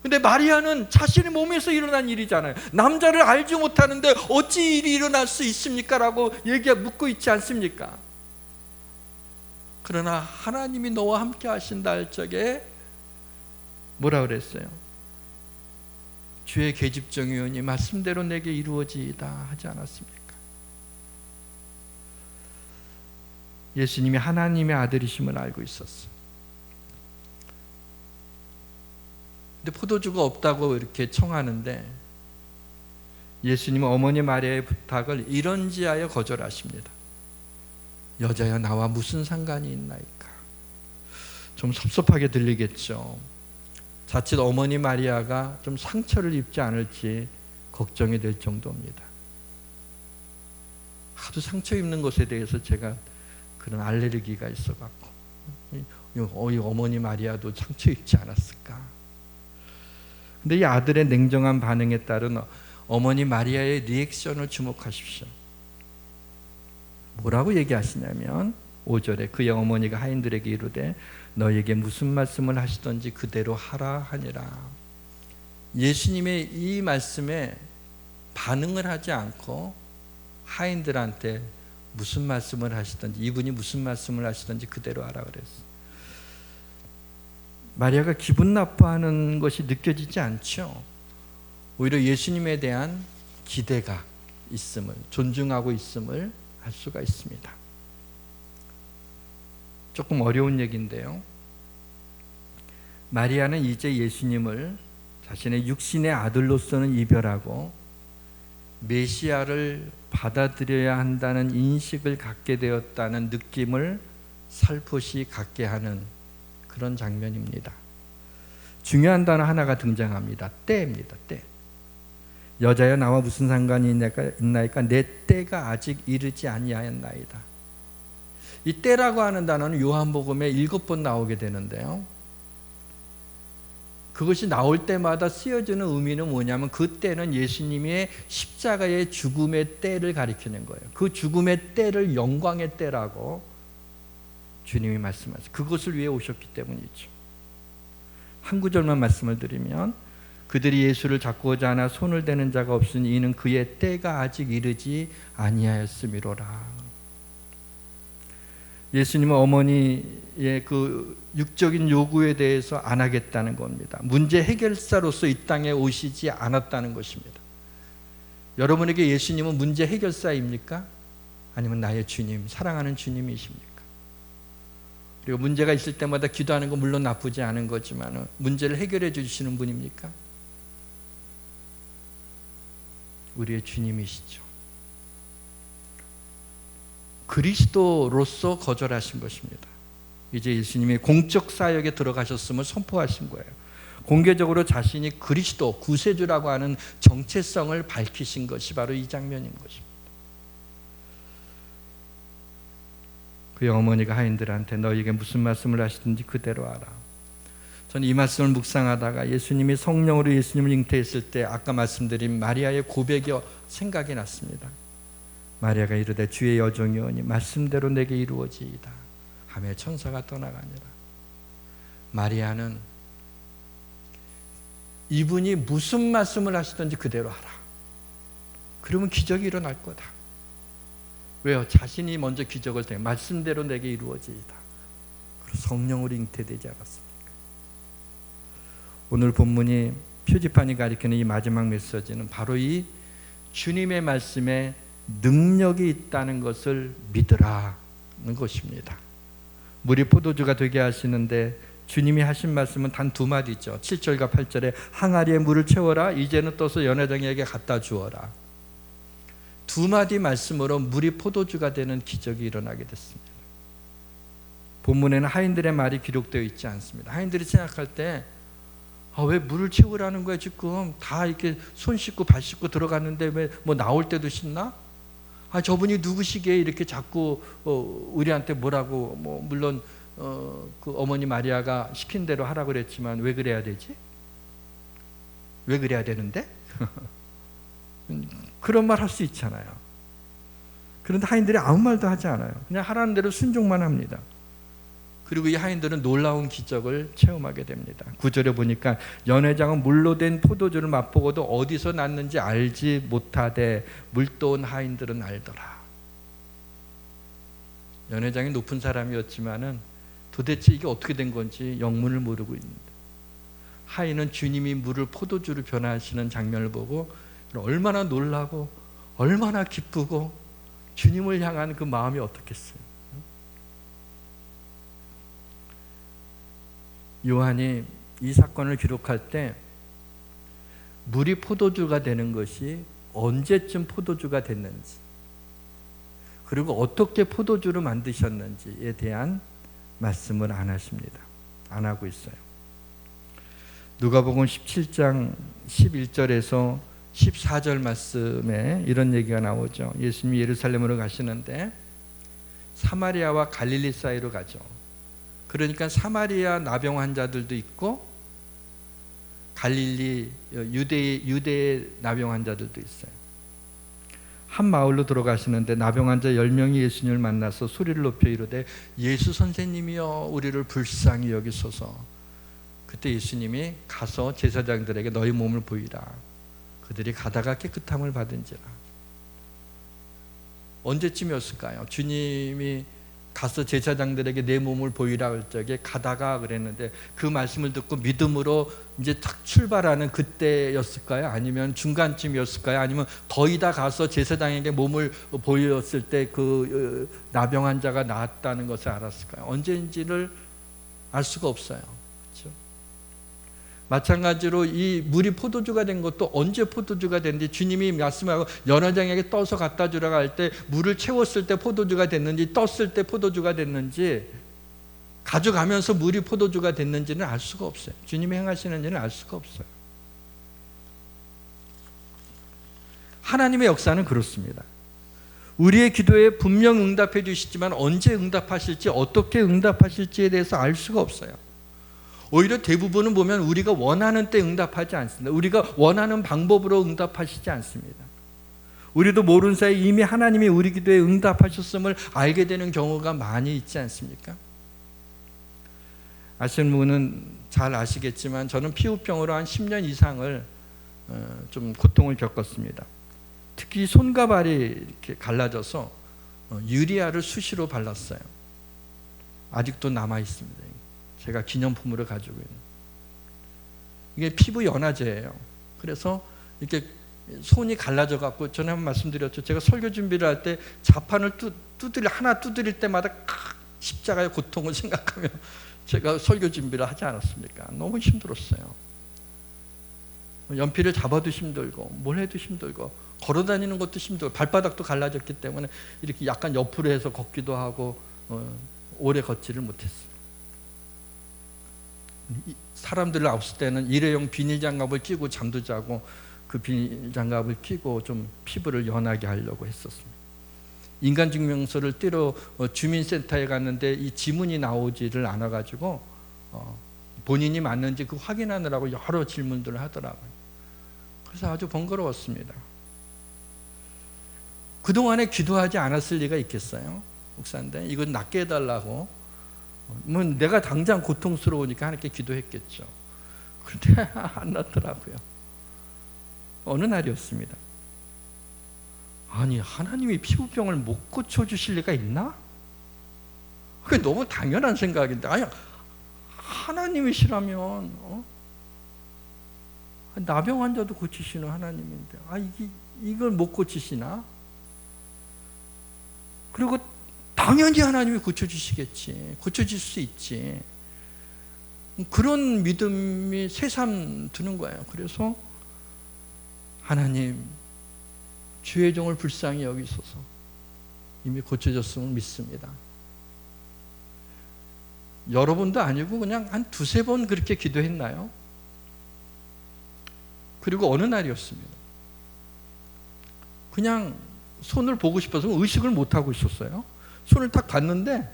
근데 마리아는 자신의 몸에서 일어난 일이잖아요. 남자를 알지 못하는데 어찌 일이 일어날 수 있습니까? 라고 묻고 있지 않습니까? 그러나 하나님이 너와 함께 하신다 할 적에 뭐라 그랬어요? 주의 계집종이오니 말씀대로 내게 이루어지이다 하지 않았습니까? 예수님이 하나님의 아들이심을 알고 있었어요. 근데 포도주가 없다고 이렇게 청하는데 예수님은 어머니 마리아의 부탁을 이런지하여 거절하십니다. 여자여 나와 무슨 상관이 있나이까? 좀 섭섭하게 들리겠죠. 자칫 어머니 마리아가 좀 상처를 입지 않을지 걱정이 될 정도입니다. 하도 상처 입는 것에 대해서 제가 그런 알레르기가 있어갖고 어머니 마리아도 상처 입지 않았을까? 근데 이 아들의 냉정한 반응에 따른 어머니 마리아의 리액션을 주목하십시오. 뭐라고 얘기하시냐면 5절에 그의 어머니가 하인들에게 이르되 너에게 무슨 말씀을 하시던지 그대로 하라 하니라. 예수님의 이 말씀에 반응을 하지 않고 하인들한테 무슨 말씀을 하시던지, 이분이 무슨 말씀을 하시던지 그대로 하라 그랬어요. 마리아가 기분 나빠하는 것이 느껴지지 않죠. 오히려 예수님에 대한 기대가 있음을, 존중하고 있음을 알 수가 있습니다. 조금 어려운 얘기인데요, 마리아는 이제 예수님을 자신의 육신의 아들로서는 이별하고 메시아를 받아들여야 한다는 인식을 갖게 되었다는 느낌을 살포시 갖게 하는 그런 장면입니다. 중요한 단어 하나가 등장합니다. 때입니다. 때. 여자여 나와 무슨 상관이 있나이까 내 때가 아직 이르지 아니하였나이다. 이 때라고 하는 단어는 요한복음에 7번 나오게 되는데요. 그것이 나올 때마다 쓰여지는 의미는 뭐냐면 그 때는 예수님의 십자가의 죽음의 때를 가리키는 거예요. 그 죽음의 때를 영광의 때라고 주님이 말씀하셨어요. 그것을 위해 오셨기 때문이죠. 한 구절만 말씀을 드리면 그들이 예수를 잡고자 하나 손을 대는 자가 없으니 이는 그의 때가 아직 이르지 아니하였음이로라. 예수님은 어머니의 그 육적인 요구에 대해서 안 하겠다는 겁니다. 문제 해결사로서 이 땅에 오시지 않았다는 것입니다. 여러분에게 예수님은 문제 해결사입니까? 아니면 나의 주님, 사랑하는 주님이십니까? 그리고 문제가 있을 때마다 기도하는 건 물론 나쁘지 않은 거지만 문제를 해결해 주시는 분입니까? 우리의 주님이시죠. 그리스도로서 거절하신 것입니다. 이제 예수님이 공적 사역에 들어가셨음을 선포하신 거예요. 공개적으로 자신이 그리스도, 구세주라고 하는 정체성을 밝히신 것이 바로 이 장면인 것입니다. 그의 어머니가 하인들한테 너희에게 무슨 말씀을 하시든지 그대로 하라. 저는 이 말씀을 묵상하다가 예수님이 성령으로 예수님을 잉태했을 때 아까 말씀드린 마리아의 고백이 생각이 났습니다. 마리아가 이르되 주의 여종이오니 말씀대로 내게 이루어지이다 하며 천사가 떠나가니라. 마리아는 이분이 무슨 말씀을 하시든지 그대로 하라. 그러면 기적이 일어날 거다. 왜요? 자신이 먼저 기적을 때 말씀대로 내게 이루어지이다. 그래서 성령으로 잉태되지 않았습니까? 오늘 본문이 표지판이 가리키는 이 마지막 메시지는 바로 이 주님의 말씀에 능력이 있다는 것을 믿으라는 것입니다. 물이 포도주가 되게 하시는데 주님이 하신 말씀은 단 2마디죠. 7절과 8절에 항아리에 물을 채워라. 이제는 떠서 연회장에게 갖다 주어라. 2마디 말씀으로 물이 포도주가 되는 기적이 일어나게 됐습니다. 본문에는 하인들의 말이 기록되어 있지 않습니다. 하인들이 생각할 때 왜 물을 채우라는 거야 지금 다 이렇게 손 씻고 발 씻고 들어갔는데 왜 뭐 나올 때도 씻나? 저분이 누구시기에 이렇게 자꾸 우리한테 뭐라고 물론 그 어머니 마리아가 시킨 대로 하라고 그랬지만 왜 그래야 되지? 왜 그래야 되는데? 그런 말 할 수 있잖아요. 그런데 하인들이 아무 말도 하지 않아요. 그냥 하라는 대로 순종만 합니다. 그리고 이 하인들은 놀라운 기적을 체험하게 됩니다. 9절에 보니까 연회장은 물로 된 포도주를 맛보고도 어디서 났는지 알지 못하되 물도온 하인들은 알더라. 연회장이 높은 사람이었지만은 도대체 이게 어떻게 된 건지 영문을 모르고 있는데 하인은 주님이 물을 포도주로 변화하시는 장면을 보고 얼마나 놀라고 얼마나 기쁘고 주님을 향한 그 마음이 어떻겠어요. 요한이 이 사건을 기록할 때 물이 포도주가 되는 것이 언제쯤 포도주가 됐는지 그리고 어떻게 포도주를 만드셨는지에 대한 말씀을 안 하십니다. 안 하고 있어요. 누가복음 17장 11절에서 14절 말씀에 이런 얘기가 나오죠. 예수님이 예루살렘으로 가시는데 사마리아와 갈릴리 사이로 가죠. 그러니까 사마리아 나병 환자들도 있고 갈릴리 유대의 나병 환자들도 있어요. 한 마을로 들어가시는데 나병 환자 10명이 예수님을 만나서 소리를 높여 이르되 예수 선생님이여 우리를 불쌍히 여기소서. 그때 예수님이 가서 제사장들에게 너희 몸을 보이라. 그들이 가다가 깨끗함을 받은지라. 언제쯤이었을까요? 주님이 가서 제사장들에게 내 몸을 보이라 할 적에 가다가 그랬는데 그 말씀을 듣고 믿음으로 이제 탁 출발하는 그때였을까요? 아니면 중간쯤이었을까요? 아니면 거의 다 가서 제사장에게 몸을 보였을 때 그 나병 환자가 나았다는 것을 알았을까요? 언제인지를 알 수가 없어요. 그렇죠? 마찬가지로 이 물이 포도주가 된 것도 언제 포도주가 됐는지 주님이 말씀하고 연회장에게 떠서 갖다 주라고 할 때 물을 채웠을 때 포도주가 됐는지 떴을 때 포도주가 됐는지 가져가면서 물이 포도주가 됐는지는 알 수가 없어요. 주님이 행하시는지는 알 수가 없어요. 하나님의 역사는 그렇습니다. 우리의 기도에 분명 응답해 주시지만 언제 응답하실지, 어떻게 응답하실지에 대해서 알 수가 없어요. 오히려 대부분은 보면 우리가 원하는 때 응답하지 않습니다. 우리가 원하는 방법으로 응답하시지 않습니다. 우리도 모르는 사이에 이미 하나님이 우리 기도에 응답하셨음을 알게 되는 경우가 많이 있지 않습니까? 아시는 분은 잘 아시겠지만 저는 피부병으로 한 10년 이상을 좀 고통을 겪었습니다. 특히 손과 발이 이렇게 갈라져서 유리아를 수시로 발랐어요. 아직도 남아 있습니다. 제가 기념품으로 가지고 있는. 이게 피부 연화제예요. 그래서 이렇게 손이 갈라져 갖고 전에 한번 말씀드렸죠. 제가 설교 준비를 할 때 자판을 하나 두드릴 때마다 십자가의 고통을 생각하며 제가 설교 준비를 하지 않았습니까? 너무 힘들었어요. 연필을 잡아도 힘들고 뭘 해도 힘들고 걸어 다니는 것도 힘들고 발바닥도 갈라졌기 때문에 이렇게 약간 옆으로 해서 걷기도 하고 오래 걷지를 못했어요. 사람들을 없을 때는 일회용 비닐장갑을 끼고 잠도 자고 그 비닐장갑을 끼고 좀 피부를 연하게 하려고 했었습니다. 인간증명서를 떼러 주민센터에 갔는데 이 지문이 나오지를 않아가지고 본인이 맞는지 그 확인하느라고 여러 질문들을 하더라고요. 그래서 아주 번거로웠습니다. 그동안에 기도하지 않았을 리가 있겠어요? 목사인데 이건 낫게 해달라고 뭐 내가 당장 고통스러우니까 하나님께 기도했겠죠. 그런데 안 낫더라고요. 어느 날이었습니다. 아니 하나님이 피부병을 못 고쳐주실 리가 있나? 그게 너무 당연한 생각인데 아니 하나님이시라면 나병 환자도 고치시는 하나님인데 이걸 못 고치시나? 그리고 당연히 하나님이 고쳐주시겠지. 고쳐줄 수 있지. 그런 믿음이 새삼 드는 거예요. 그래서 하나님 주의 종을 불쌍히 여기소서. 이미 고쳐졌음을 믿습니다. 여러분도 아니고 그냥 한 두세 번 그렇게 기도했나요? 그리고 어느 날이었습니다. 그냥 손을 보고 싶어서 의식을 못하고 있었어요. 손을 딱 봤는데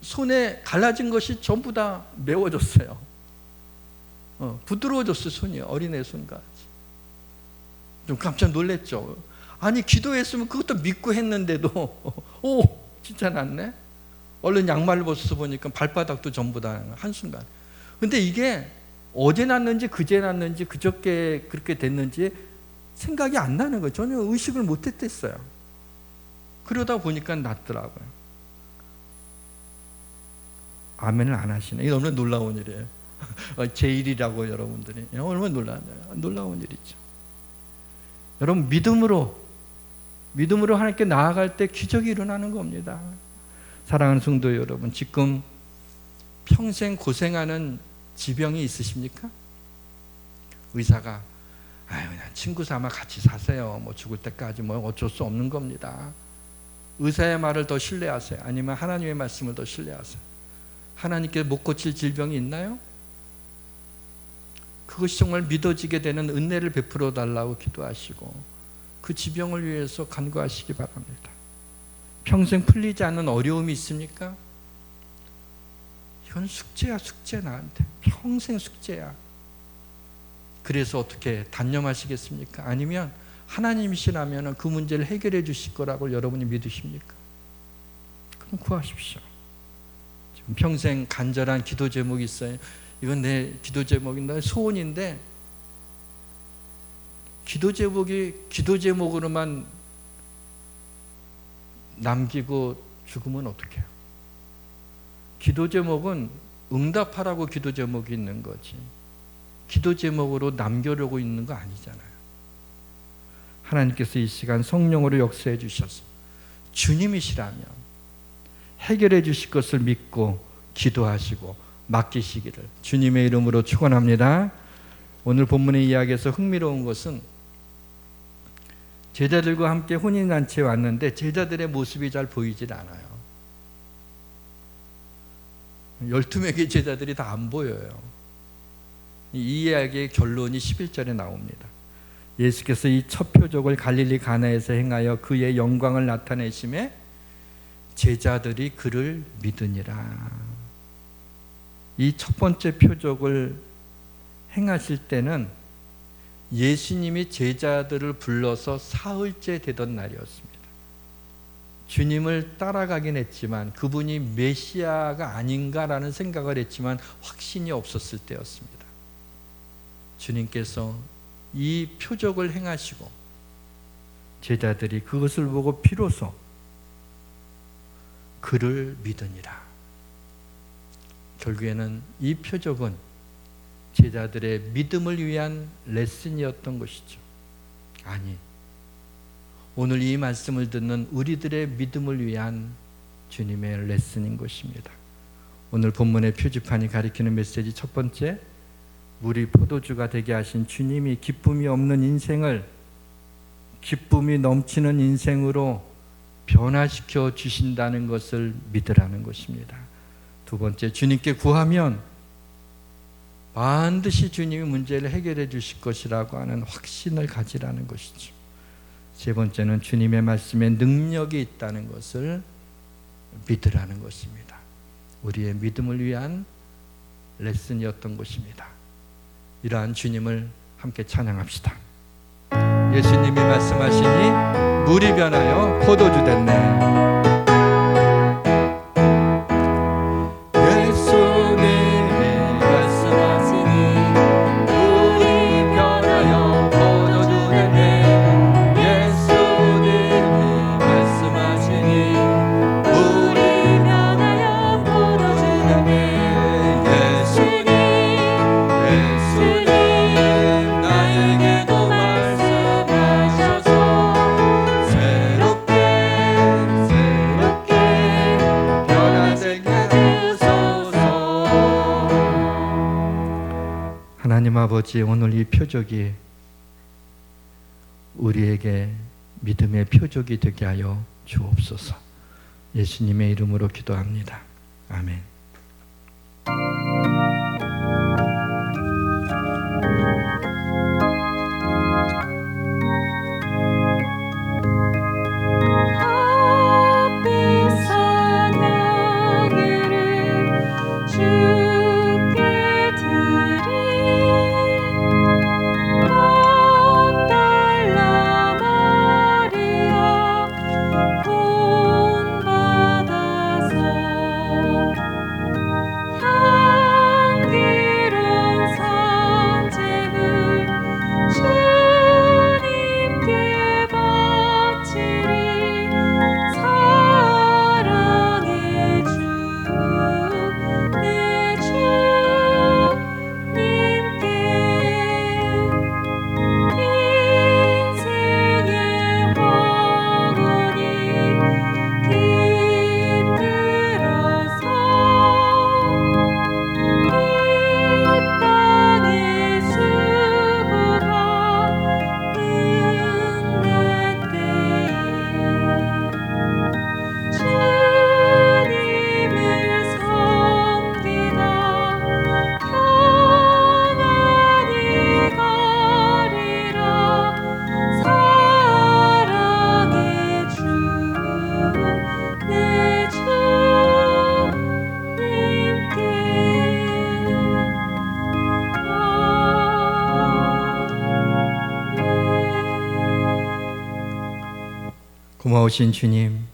손에 갈라진 것이 전부 다 메워졌어요. 부드러워졌어요. 손이 어린애 손같이. 좀 깜짝 놀랐죠. 아니 기도했으면 그것도 믿고 했는데도 오 진짜 낫네. 얼른 양말을 벗어서 보니까 발바닥도 전부 다 한순간. 근데 이게 어제 났는지 그제 났는지 그저께 그렇게 됐는지 생각이 안 나는 거예요. 전혀 의식을 못했댔어요. 그러다 보니까 낫더라고요. 아멘을 안 하시네. 이게 얼마나 놀라운 일이에요. 제1이라고 여러분들이. 얼마나 놀라운 일이죠. 여러분 믿음으로 하나님께 나아갈 때 기적이 일어나는 겁니다. 사랑하는 성도 여러분, 지금 평생 고생하는 지병이 있으십니까? 의사가 그냥 친구 삼아 같이 사세요. 뭐 죽을 때까지 뭐 어쩔 수 없는 겁니다. 의사의 말을 더 신뢰하세요? 아니면 하나님의 말씀을 더 신뢰하세요? 하나님께 못 고칠 질병이 있나요? 그것이 정말 믿어지게 되는 은혜를 베풀어 달라고 기도하시고 그 지병을 위해서 간구하시기 바랍니다. 평생 풀리지 않는 어려움이 있습니까? 이건 숙제야, 숙제. 나한테 평생 숙제야. 그래서 어떻게 단념하시겠습니까? 아니면 하나님이시라면 그 문제를 해결해 주실 거라고 여러분이 믿으십니까? 그럼 구하십시오. 지금 평생 간절한 기도 제목이 있어요. 이건 내 기도 제목인데 소원인데 기도 제목으로만 남기고 죽으면 어떡해요? 기도 제목은 응답하라고 기도 제목이 있는 거지 기도 제목으로 남겨려고 있는 거 아니잖아요. 하나님께서 이 시간 성령으로 역사해 주셔서 주님이시라면 해결해 주실 것을 믿고 기도하시고 맡기시기를 주님의 이름으로 축원합니다. 오늘 본문의 이야기에서 흥미로운 것은 제자들과 함께 혼인잔치에 왔는데 제자들의 모습이 잘 보이질 않아요. 12명의 제자들이 다 안 보여요. 이 이야기의 결론이 11절에 나옵니다. 예수께서 이 첫 표적을 갈릴리 가나에서 행하여 그의 영광을 나타내심에 제자들이 그를 믿으니라. 이 첫 번째 표적을 행하실 때는 예수님이 제자들을 불러서 사흘째 되던 날이었습니다. 주님을 따라가긴 했지만 그분이 메시아가 아닌가라는 생각을 했지만 확신이 없었을 때였습니다. 주님께서 이 표적을 행하시고 제자들이 그것을 보고 비로소 그를 믿으니라. 결국에는 이 표적은 제자들의 믿음을 위한 레슨이었던 것이죠. 아니, 오늘 이 말씀을 듣는 우리들의 믿음을 위한 주님의 레슨인 것입니다. 오늘 본문의 표지판이 가리키는 메시지 첫 번째, 물이 포도주가 되게 하신 주님이 기쁨이 없는 인생을 기쁨이 넘치는 인생으로 변화시켜 주신다는 것을 믿으라는 것입니다. 두 번째, 주님께 구하면 반드시 주님이 문제를 해결해 주실 것이라고 하는 확신을 가지라는 것이죠. 세 번째는 주님의 말씀에 능력이 있다는 것을 믿으라는 것입니다. 우리의 믿음을 위한 레슨이었던 것입니다. 이러한 주님을 함께 찬양합시다. 예수님이 말씀하시니 물이 변하여 포도주 됐네. 하나님 아버지, 오늘 이 표적이 우리에게 믿음의 표적이 되게 하여 주옵소서. 예수님의 이름으로 기도합니다. 아멘. 고마우신 주님,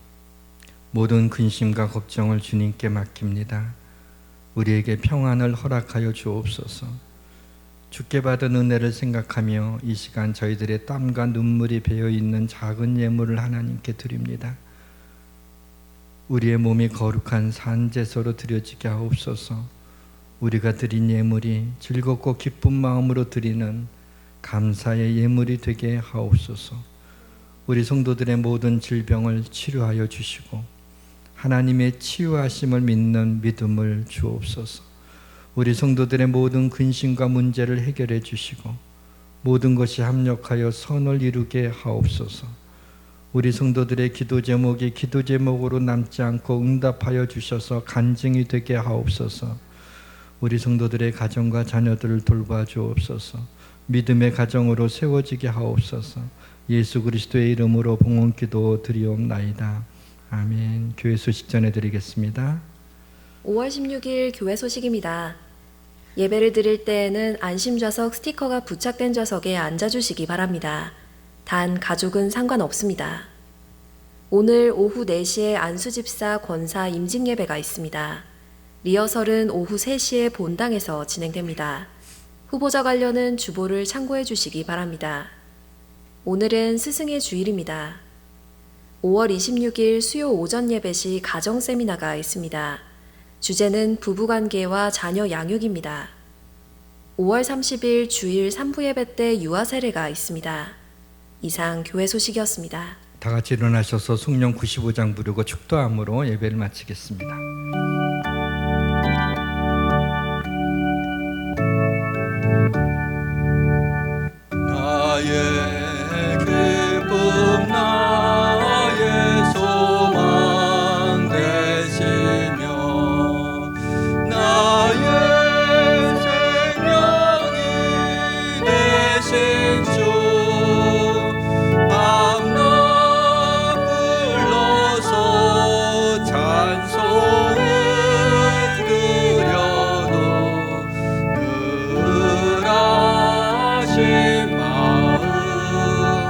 모든 근심과 걱정을 주님께 맡깁니다. 우리에게 평안을 허락하여 주옵소서. 주께 받은 은혜를 생각하며 이 시간 저희들의 땀과 눈물이 배어있는 작은 예물을 하나님께 드립니다. 우리의 몸이 거룩한 산제소로 드려지게 하옵소서. 우리가 드린 예물이 즐겁고 기쁜 마음으로 드리는 감사의 예물이 되게 하옵소서. 우리 성도들의 모든 질병을 치료하여 주시고 하나님의 치유하심을 믿는 믿음을 주옵소서. 우리 성도들의 모든 근심과 문제를 해결해 주시고 모든 것이 합력하여 선을 이루게 하옵소서. 우리 성도들의 기도 제목이 기도 제목으로 남지 않고 응답하여 주셔서 간증이 되게 하옵소서. 우리 성도들의 가정과 자녀들을 돌봐 주옵소서. 믿음의 가정으로 세워지게 하옵소서. 예수 그리스도의 이름으로 봉헌기도 드리옵나이다. 아멘. 교회 소식 전해드리겠습니다. 5월 16일 교회 소식입니다. 예배를 드릴 때에는 안심좌석 스티커가 부착된 좌석에 앉아주시기 바랍니다. 단 가족은 상관없습니다. 오늘 오후 4시에 안수집사 권사 임직예배가 있습니다. 리허설은 오후 3시에 본당에서 진행됩니다. 후보자 관련은 주보를 참고해 주시기 바랍니다. 오늘은 스승의 주일입니다. 5월 26일 수요 오전 예배 시 가정 세미나가 있습니다. 주제는 부부관계와 자녀 양육입니다. 5월 30일 주일 3부 예배 때 유아 세례가 있습니다. 이상 교회 소식이었습니다. 다 같이 일어나셔서 성령 95장 부르고 축도함으로 예배를 마치겠습니다. 나의 기쁨 나의 소망 되시며 나의 생명이 되신 주 밤낮 불러서 찬송을 드려도 늘 하신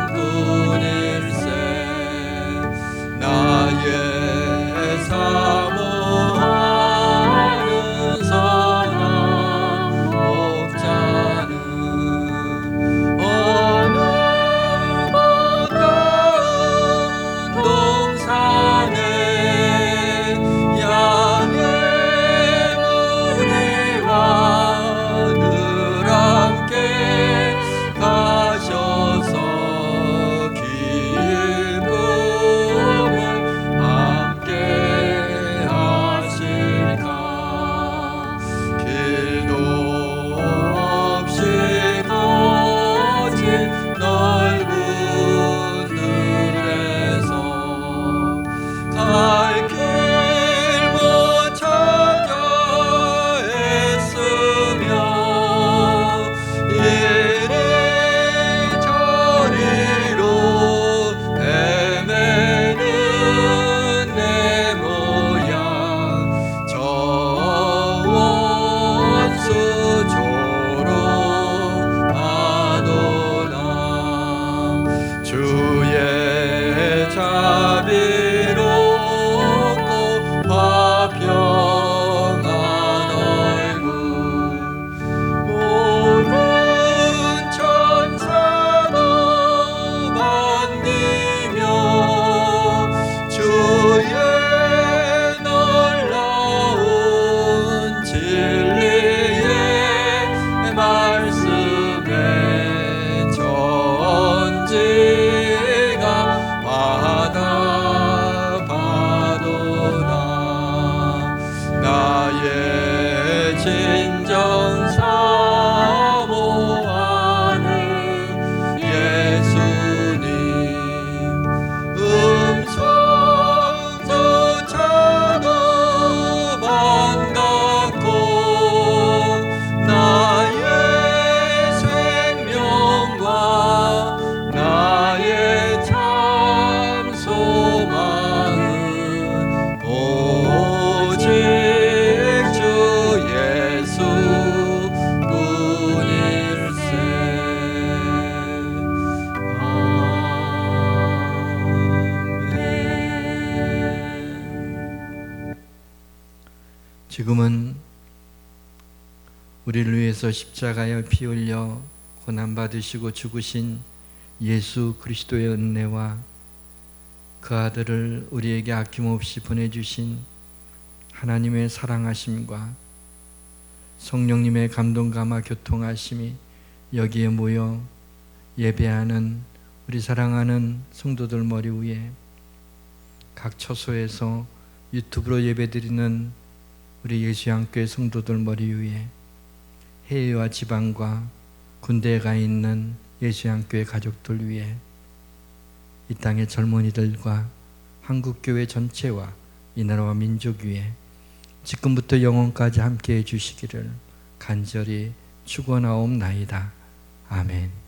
마음뿐일세. 나의 사모하는 선한 목자는 어느 꽃다운 동산에 양의 무리와 늘 함께 가셔서 기쁨을 함께 하실까. 길도 없이 거친 넓은 들에서 갈 길 못 찾아 애쓰며 이리저리로 헤매는 내 모양 저 원수 조롱하도다. 주의 자비롭고 화평한 얼굴 모든 천사가 반기며 주의 놀라운 진리의 말씀에 전지가 화답하도다. 나의 진정 사모하는 예수님 음성조차도 반갑고 나의 생명과 나의 참 소망은 오직 주 예수 뿐일세. 아멘. 지금은 우리를 위해서 십자가에 피 흘려 고난받으시고 죽으신 예수 그리스도의 은혜와 그 아들을 우리에게 아낌없이 보내주신 하나님의 사랑하심과 성령님의 감동감화 교통하심이 여기에 모여 예배하는 우리 사랑하는 성도들 머리 위에, 각 처소에서 유튜브로 예배드리는 우리 예수양교회 성도들 머리 위에, 해외와 지방과 군대에 가 있는 예수양교회 가족들 위에, 이 땅의 젊은이들과 한국교회 전체와 이 나라와 민족 위에 지금부터 영원까지 함께해 주시기를 간절히 축원하옵나이다. 아멘.